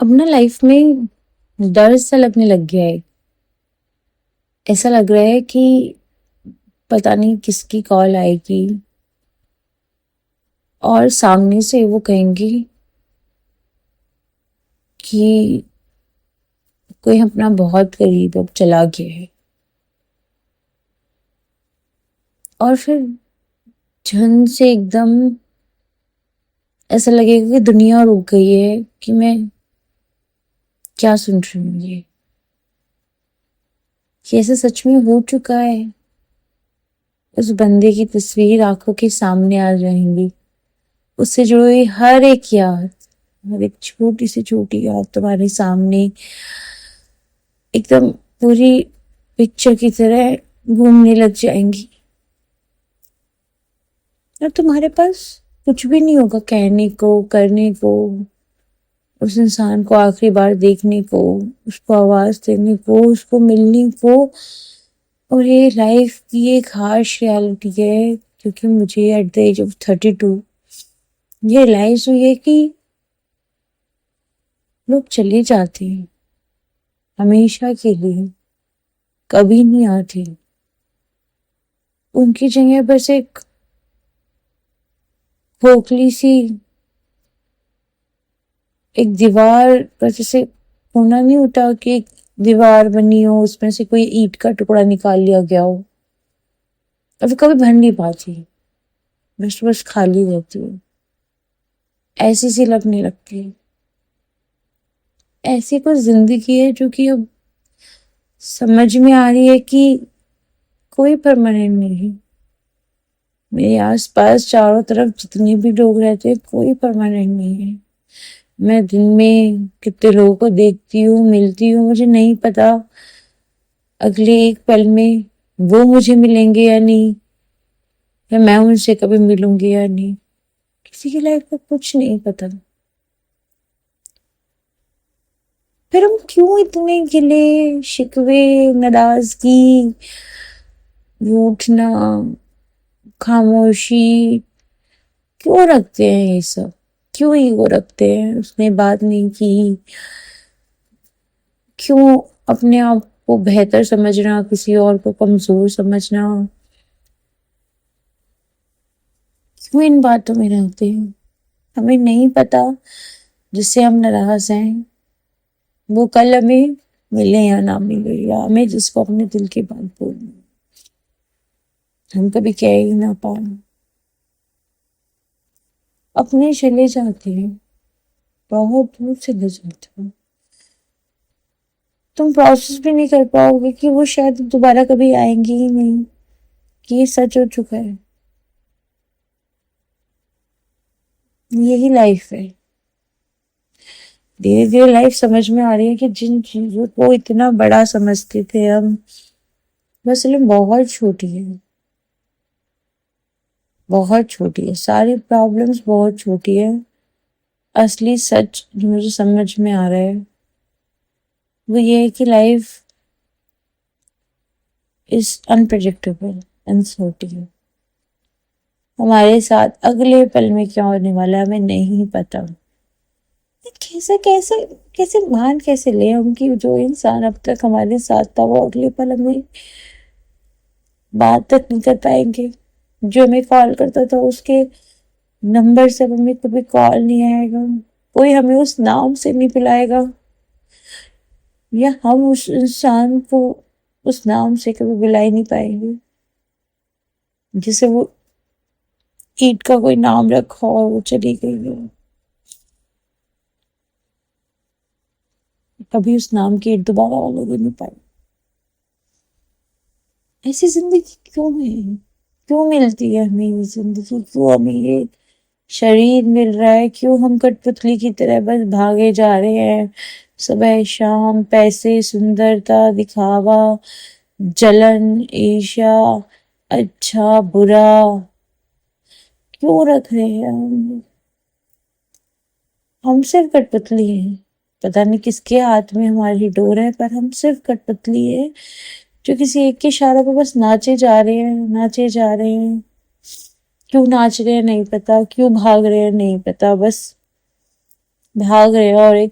اب نا لائف میں ڈر سا لگنے لگ گیا ہے. ایسا لگ رہا ہے کہ پتا نہیں کس کی کال آئے گی اور سامنے سے وہ کہیں گی کہ کوئی اپنا بہت قریب اب چلا گیا ہے، اور پھر جھن سے ایک دم ایسا لگے گا کہ دنیا رک گئی ہے کہ میں کیا سن رہی ہوں. یہ ایسا سچ میں ہو چکا ہے. اس بندے کی تصویر آنکھوں کے سامنے آ جائیں گی، اس سے جڑی ہر ایک یاد، ہر ایک چھوٹی سے چھوٹی یاد تمہارے سامنے ایک دم پوری پکچر کی طرح گھومنے لگ جائیں گی، اور تمہارے پاس کچھ بھی نہیں ہوگا کہنے کو، کرنے کو، اس انسان کو آخری بار دیکھنے کو، اس کو آواز دینے کو، اس کو ملنے کو. اور یہ لائف کی ایک ہارش ریالٹی ہے، کیونکہ مجھے ایٹ دا ایج آف 32 یہ ریلائز ہوئی ہے کہ لوگ چلے جاتے ہیں ہمیشہ کے لیے، کبھی نہیں آتے. ان کی جگہ بس ایک کھوکھلی سی ایک دیوار پر، جیسے ہونا نہیں ہوتا کہ ایک دیوار بنی ہو، اس میں سے کوئی اینٹ کا ٹکڑا نکال لیا گیا ہو اور وہ کبھی بن نہیں پاتی، بس خالی رہتی ہے. ایسی سی لگنے لگتی ہے. ایسی کوئی زندگی ہے جو کہ اب سمجھ میں آ رہی ہے کہ کوئی پرماننٹ نہیں ہے. میرے آس پاس چاروں طرف جتنے بھی لوگ رہتے ہیں کوئی پرماننٹ نہیں ہے. میں دن میں کتنے لوگوں کو دیکھتی ہوں، ملتی ہوں، مجھے نہیں پتا اگلے ایک پل میں وہ مجھے ملیں گے یا نہیں، یا میں ان سے کبھی ملوں گی یا نہیں. کسی کی لائف کا کچھ نہیں پتا. پھر ہم کیوں اتنے گلے شکوے، ناراضگی، روٹھنا، خاموشی کیوں رکھتے ہیں؟ یہ سب کیوں ایگو رکھتے ہیں؟ اس نے بات نہیں کی، کیوں اپنے آپ کو بہتر سمجھنا، کسی اور کو کمزور سمجھنا، کیوں ان باتوں میں رہتے ہیں؟ ہمیں نہیں پتا جس سے ہم ناراض ہیں وہ کل ہمیں ملے یا نہ ملے، یا ہمیں جس کو اپنے دل کی بات بولنی ہم کبھی کہہ ہی نہ پائیں. اپنے چلے جاتے ہیں، بہت دور چلے جاتے ہیں. تم پروسیس بھی نہیں کر پاؤ گے کہ وہ شاید دوبارہ کبھی آئیں گی ہی نہیں، کہ یہ سچ ہو چکا ہے. یہی لائف ہے. دھیرے دھیرے لائف سمجھ میں آ رہی ہے کہ جن چیزوں کو اتنا بڑا سمجھتے تھے ہم، وہ اصل میں بہت چھوٹی ہے، بہت چھوٹی ہے. ساری پرابلمس بہت چھوٹی ہے. اصلی سچ جو مجھے سمجھ میں آ رہا ہے وہ یہ ہے کہ لائف از انپریڈکٹیبل، انسرٹین. ہمارے ساتھ اگلے پل میں کیا ہونے والا ہے ہمیں نہیں پتا. کیسے کیسے کیسے مان کیسے لیں ہم کہ جو انسان اب تک ہمارے ساتھ تھا وہ اگلے پل ہمیں بات تک نہیں کر پائیں گے. جو ہمیں کال کرتا تھا اس کے نمبر سے ہمیں کبھی کال نہیں آئے گا، کوئی ہمیں اس نام سے نہیں پلائے گا، یا ہم اس انسان کو اس نام سے کبھی بلا ہی نہیں پائیں گے جسے وہ اینٹ کا کوئی نام رکھا اور وہ چلی گئی ہو. کبھی اس نام کی اینٹ دوبارہ وہ لوگ نہیں پائے. ایسی زندگی کیوں ہے؟ کیوں ملتی ہے ہمیں یہ زندگی؟ کیوں ہمیں یہ شریر مل رہا ہے؟ کیوں ہم کٹ پتلی کی طرح بس بھاگے جا رہے ہیں صبح شام؟ پیسے، سندرتا، دکھاوا، جلن، عیشا، اچھا برا، کیوں رکھ رہے ہیں ہم صرف کٹ پتلی ہیں. پتہ نہیں کس کے ہاتھ میں ہماری ڈور ہے، پر ہم صرف کٹ پتلی ہے جو کسی ایک کے اشارے پہ بس ناچے جا رہے ہیں، ناچے جا رہے ہیں. کیوں ناچ رہے ہیں نہیں پتا، کیوں بھاگ رہے ہیں نہیں پتا، بس بھاگ رہے ہیں اور ایک